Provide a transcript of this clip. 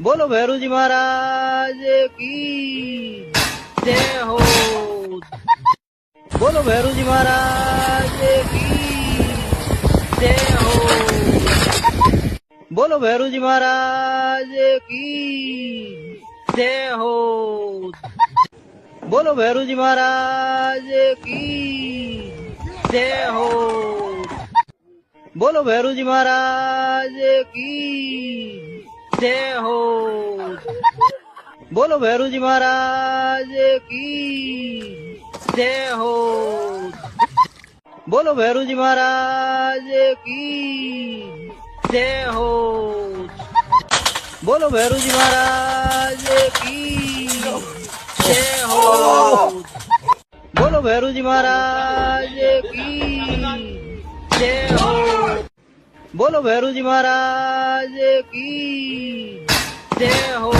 बोलो भैरू जी महाराज की जय हो। बोलो भैरू जी महाराज की जय हो। बोलो भैरू जी महाराज की जय हो। बोलो भैरू जी महाराज की जय हो। बोलो भैरू जी महाराज की जय हो। बोलो भैरू जी महाराज की जय हो। बोलो भैरू जी महाराज की जय हो। बोलो भैरू जी महाराज की जय हो। बोलो भैरू जी महाराज की जय हो। बोलो भैरू जी महाराज की जय हो।